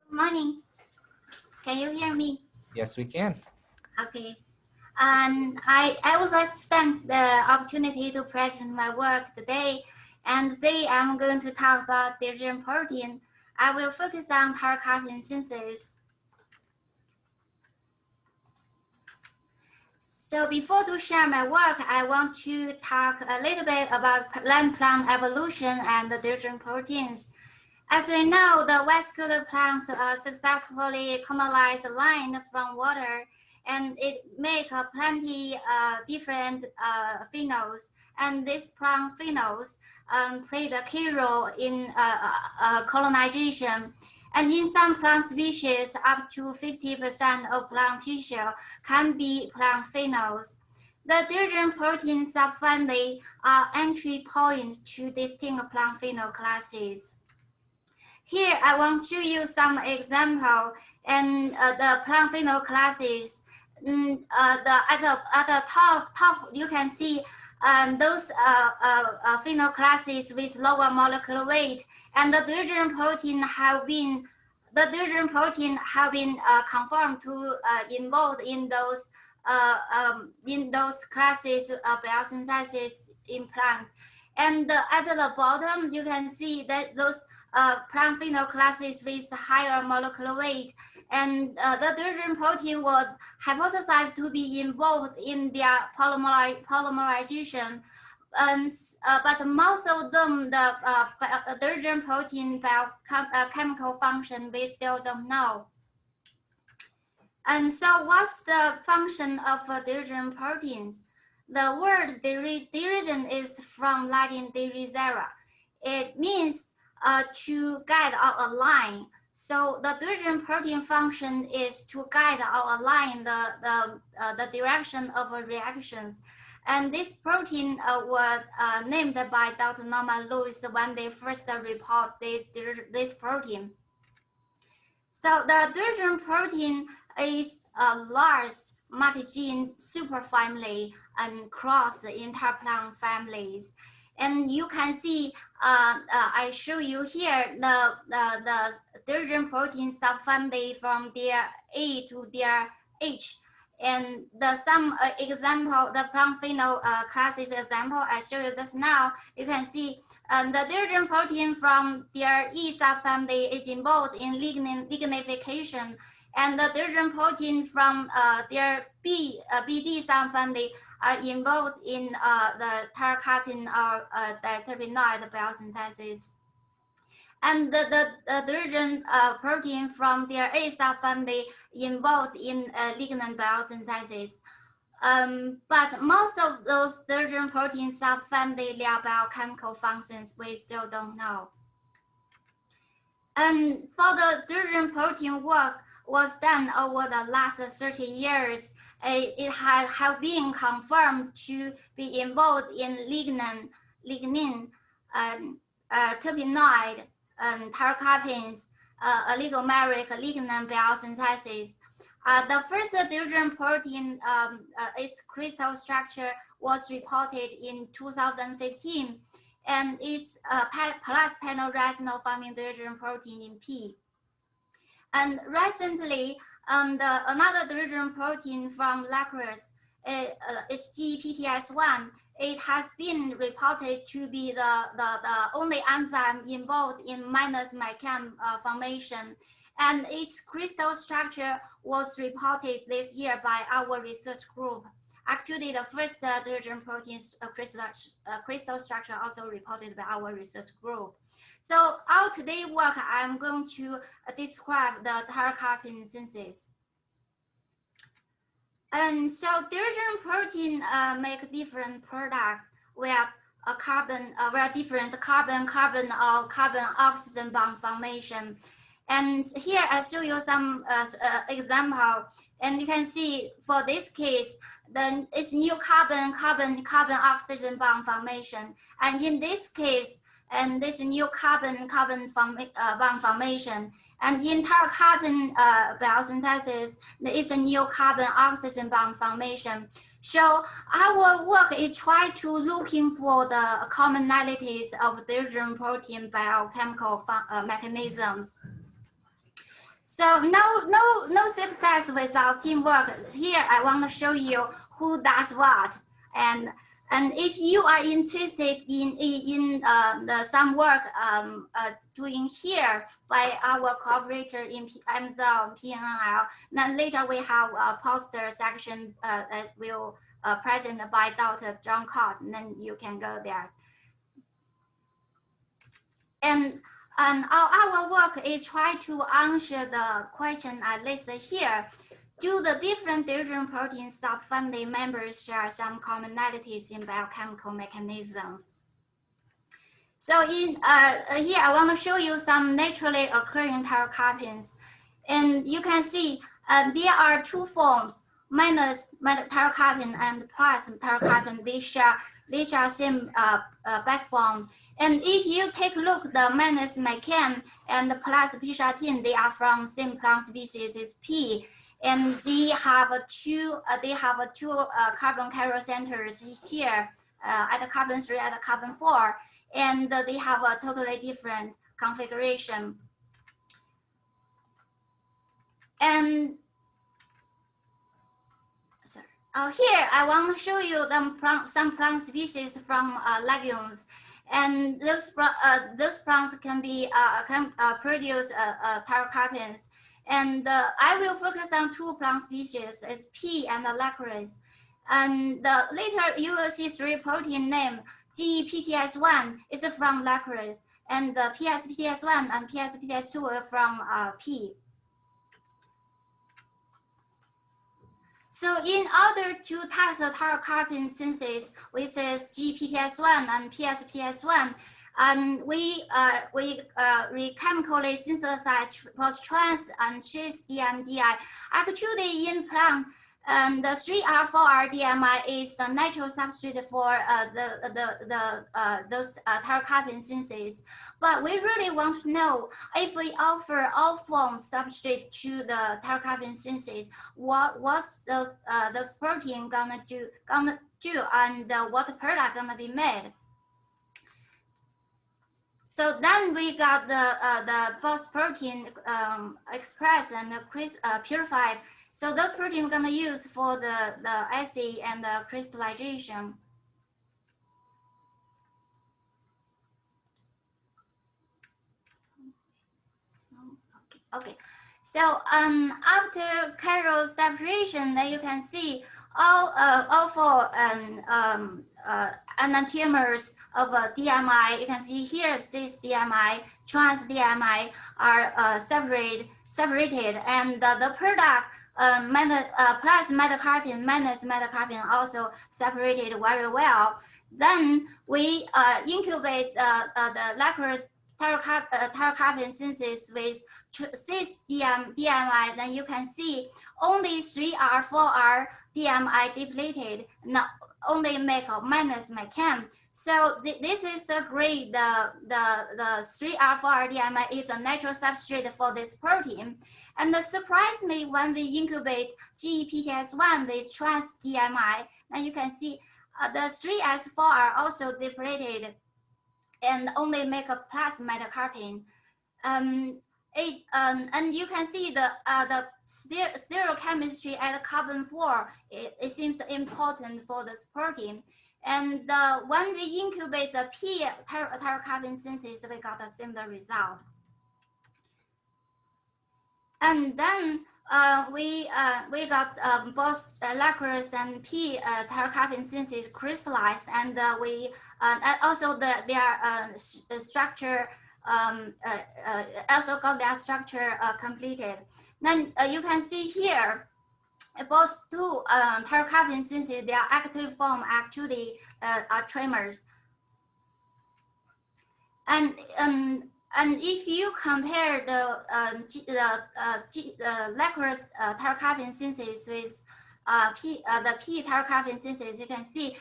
Good morning. Can you hear me? Yes, we can. Okay. And I would like to thank the opportunity to present my work today. And today I'm going to talk about dirigent protein. I will focus on Pterocarpan synthesis. So before to share my work, I want to talk a little bit about plant evolution and the dirigent proteins. As we know, the vascular plants successfully colonize land from water, and it make plenty different phenols. And these plant phenols played a key role in colonization. And in some plant species, up to 50% of plant tissue can be plant phenols. The dirigent protein subfamily are entry points to distinct plant phenol classes. Here, I want to show you some example and the plant phenol classes. At the top, you can see those phenol classes with lower molecular weight, and the dirigent protein have been confirmed to involved in those classes of biosynthesis in plant. And at the bottom, you can see that those plant phenol classes with higher molecular weight, and the dirigent protein was hypothesized to be involved in their polymerization. But most of them, the dirigent protein biochemical function, we still don't know. And so what's the function of dirigent proteins? The word dirigent is from Latin dirigere. It means to guide or align. So the dirigent protein function is to guide or align the direction of reactions. And this protein was named by Dr. Norman Lewis when they first report this protein. So the dirigent protein is a large multi-gene superfamily and cross the interplant families. And you can see, I show you here the dirigent protein subfamily from DIR-a to DIR-h. And some example, the plant phenol classes example I show you just now, you can see the dirigent protein from DIR-e subfamily is involved in lignification, and the dirigent protein from DIR-bd subfamily are involved in the Pterocarpan or diterpenoid biosynthesis. And the dirigent protein from DIR-a subfamily involved in lignin biosynthesis. But most of those dirigent protein subfamily, their biochemical functions, we still don't know. And for the dirigent protein work was done over the last 30 years, it have been confirmed to be involved in lignin, terpenoid, Pterocarpans, oligomeric lignin biosynthesis. The first dirigent protein, its crystal structure was reported in 2015, and it's plus panel-retinal forming dirigent protein in P. And recently, another dirigent protein from Lacros, PTS1, it has been reported to be the only enzyme involved in minus MyChem formation. And its crystal structure was reported this year by our research group. Actually, the first dirigent protein crystal structure also reported by our research group. So our today work, I'm going to describe the Pterocarpan synthesis. And so dirigent protein make different products where different carbon-carbon or carbon-oxygen bond formation. And here I show you some example, and you can see for this case, then it's new carbon-oxygen bond formation. And in this case, and this new carbon-carbon bond formation. And in Pterocarpan biosynthesis, there is a new carbon-oxygen bond formation. So our work is try to looking for the commonalities of dirigent protein biochemical mechanisms. So no success without teamwork. Here I want to show you who does what, and if you are interested in some work doing here by our collaborator in EMSL PNL, then later we have a poster section that will present by Dr. John Cott, and then you can go there. And our work is try to answer the question I listed here. Do the different dirigent protein subfamily members share some commonalities in biochemical mechanisms? So in here, I want to show you some naturally occurring pterocarpans. And you can see there are two forms, minus pterocarpan and plus pterocarpan. They share same backbone. And if you take a look, the minus mechan and the plus pishatin, they are from same plant species is P. And they have two carbon chiral centers here at the carbon 3 at the carbon 4, and they have a totally different configuration. And here I want to show you some plant species from legumes, and those plants can be produce pterocarpans. And I will focus on two plant species, is pea and licorice. And later you will see three protein name. GPTS1 is from licorice, and the PSPTS1 and PSPTS2 are from pea. So in other two types of pterocarpan synthesis, which is GPTS1 and PSPTS1, and we chemically synthesize both trans and cis DMDI. Actually, in plant, the 3R4R DMI is the natural substrate for those pterocarpan synthesis. But we really want to know if we offer all forms substrate to the pterocarpan synthesis, what's those protein gonna do, and what product gonna be made. So then we got the first protein expressed and purified. So the protein we're gonna use for the assay and the crystallization. Okay. So after chiral separation, then you can see all four enantiomers of DMI. You can see here cis DMI, trans DMI are separated, and the product plus Medicarpin minus Medicarpin also separated very well. Then we incubate the licorice pterocarpan synthesis with cis DMI. Then you can see only 3R, 4R DMI depleted, not only make a minus mechan. So this is a great, the 3R, 4R DMI is a natural substrate for this protein. And surprisingly, when we incubate GPTS1 with trans DMI, then you can see the 3S4 are also depleted and only make a plus Medicarpin. And you can see the stereochemistry at carbon 4, it seems important for this protein. And when we incubate the Pea pterocarpan synthesis, we got a similar result. And then we got both licorice and Pea pterocarpan synthesis crystallized, and also their structure also got their structure completed. Then you can see here both two pterocarpan synthesis, their active form actually are trimers. And if you compare the licorice pterocarpan synthesis with the Pea pterocarpan synthesis, you can see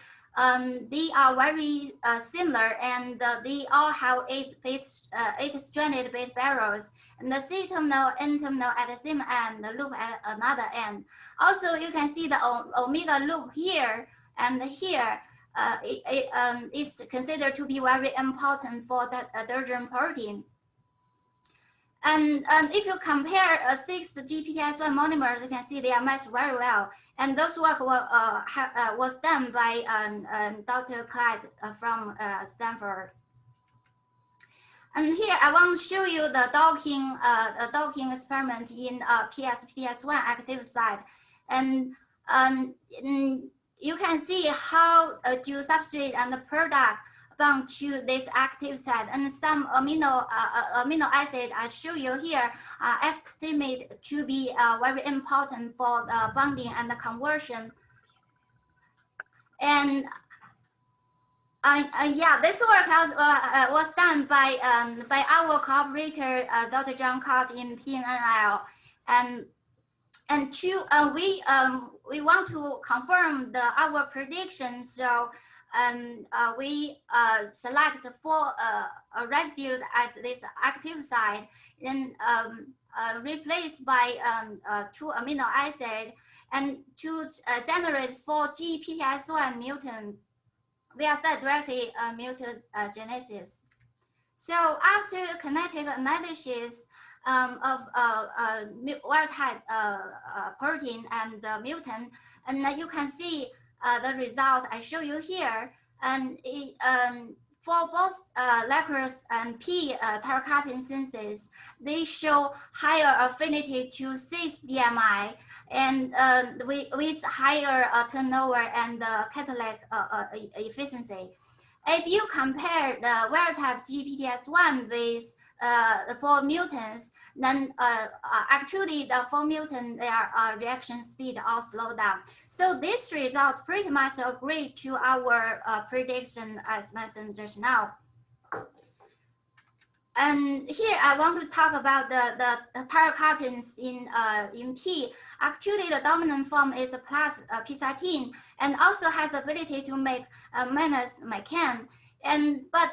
they are very similar, and they all have eight stranded base barrels, and the C-terminal, N-terminal at the same end, the loop at another end. Also, you can see the omega loop here and here. It is considered to be very important for the dirigent protein. And if you compare 6 GPTS1 monomers, you can see they are matched very well. And those work was done by Dr. Clyde from Stanford. And here I want to show you the docking experiment in PTS1 active site. And you can see how do substrate and the product bound to this active site, and some amino acid I show you here are estimated to be very important for the bonding and the conversion. And yeah, this work was done by our collaborator Dr. John Cott in PNL, and we want to confirm our prediction. So we select 4 residues at this active site, then replaced by 2 amino acids, and to generate 4 GPTS1 mutant. We are set directly mutagenesis. So after kinetic analysis of wild-type protein and mutant, and you can see the results I show you here. And for both Lacros and Pterocarpan synthase, they show higher affinity to cis-DMI and with higher turnover and catalytic efficiency. If you compare the wild-type GPTS1 with for mutants, then actually the for mutant, their reaction speed all slow down. So this result pretty much agree to our prediction as mentioned just now. And here I want to talk about the Pterocarpans in P. Actually, the dominant form is a plus p13 and also has ability to make minus mechan. And but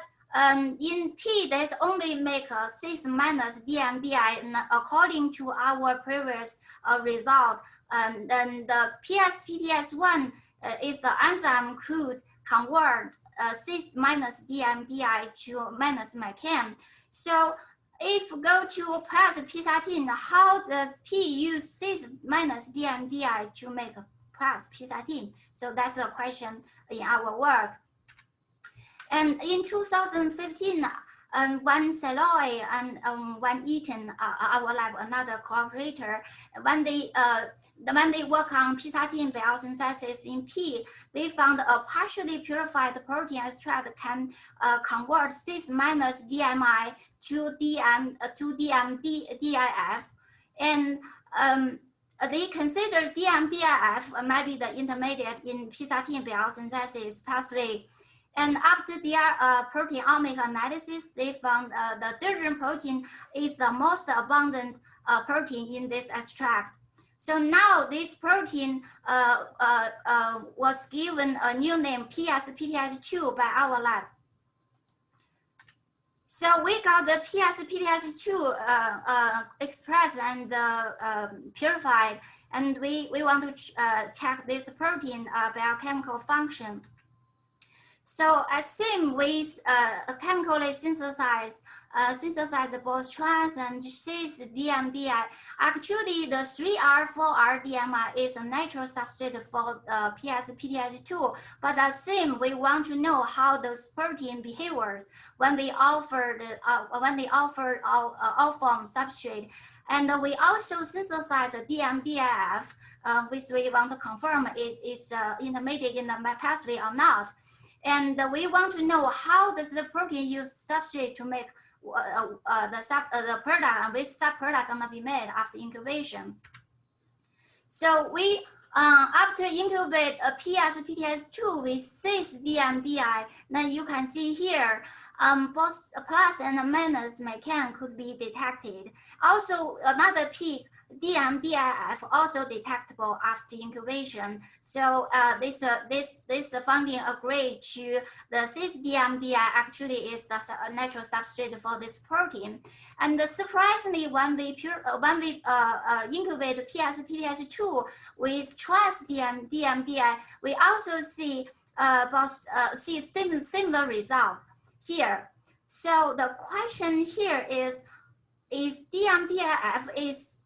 in P, there's only make 6 minus DMDI according to our previous result. And then the PTS1 is the enzyme could convert 6 minus DMDI to minus mechan. So if go to plus p13, how does P use 6 minus DMDI to make plus p13? So that's a question in our work. And in 2015, Van Seloy and Van Eaton, our lab, another collaborator, when they work on p13 biosynthesis in P, they found a partially purified protein extract can convert 6 minus DMI to DMDIF, and they consider DMDIF maybe the intermediate in p13 biosynthesis pathway. And after their proteomic analysis, they found the dirigent protein is the most abundant protein in this extract. So now this protein was given a new name, PTS2 by our lab. So we got the PTS2 expressed and purified, and we want to check this protein biochemical function. So as same with chemically synthesize both trans and cis DMDI. Actually, the 3R, 4R DMI is a natural substrate for PTS2. But as same, we want to know how those protein behaviors when they offer all form substrate. And we also synthesize the DMDIF, which we want to confirm it is intermediate in the pathway or not. And we want to know how does the protein use substrate to make the product, and which subproduct gonna be made after incubation. So we after incubate a PTS2 with 6 DMDI, then you can see here both plus and minus mechan could be detected. Also another peak, DMDIF, also detectable after incubation. So this finding agreed to the cis DMDI actually is the natural substrate for this protein. And surprisingly, when we incubate PTS2 with trans DMDI, we also see similar result here. So the question here is is DMDIF is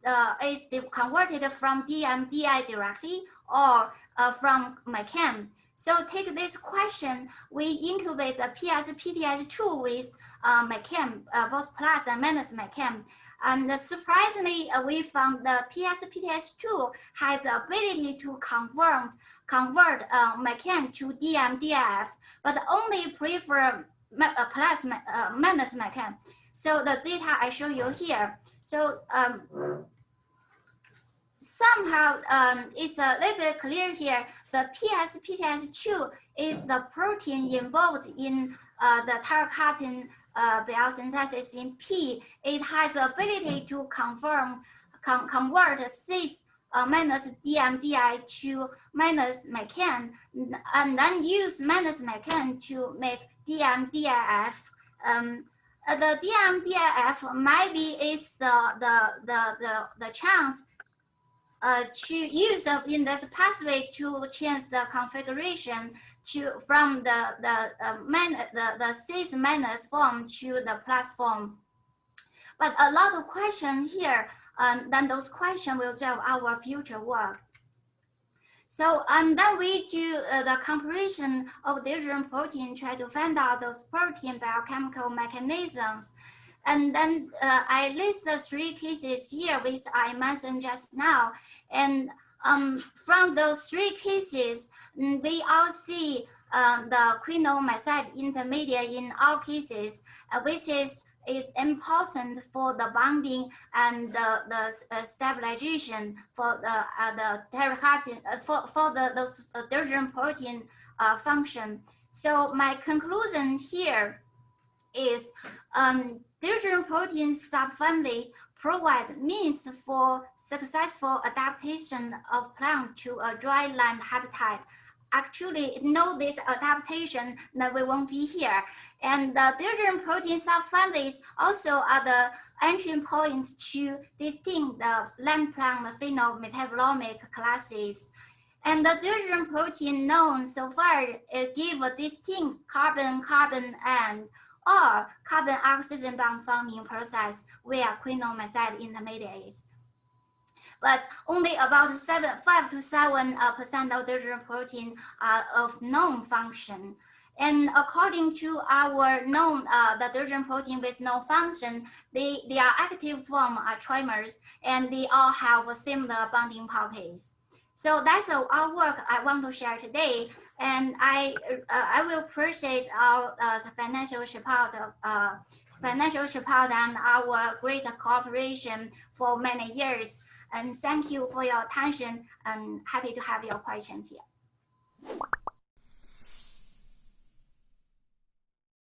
converted from DMDI directly or from McChem. So take this question, we incubate the PTS2 with McChem, both plus and minus McChem. And surprisingly, we found the PTS2 has the ability to convert McChem to DMDIF, but only prefer plus minus McChem. So the data I show you here. So somehow it's a little bit clear here. The PTS2 is the protein involved in the Pterocarpan biosynthesis in P. It has the ability to convert cis minus DMDI to minus McChem, and then use minus McChem to make DMDIF. The DMDIF maybe is the chance to use in this pathway to change the configuration from the cis minus form to the plus form. But a lot of questions here, then those questions will drive our future work. So, and then we do the comparison of different proteins, try to find out those protein biochemical mechanisms. And then I list the 3 cases here, which I mentioned just now. And from those 3 cases, we all see the quinone methide intermediate in all cases, which is important for the bonding and the stabilization for the Pterocarpan for those dirigent protein function. So my conclusion here is dirigent protein subfamilies provide means for successful adaptation of plant to a dry land habitat. Actually, know this adaptation, that we won't be here. And the dirigent protein subfamilies also are the entry points to distinct the land plant phenometabolomic classes. And the dirigent protein known so far give a distinct carbon-carbon and or carbon-oxygen bond forming process via quinone methide intermediates. But only about 5 to 7% of dirigent protein are of known function. And according to our known, the dirigent protein with known function, their active form are trimers, and they all have a similar bonding properties. So that's our work I want to share today. And I will appreciate our financial support and our great cooperation for many years. And thank you for your attention, and happy to have your questions here.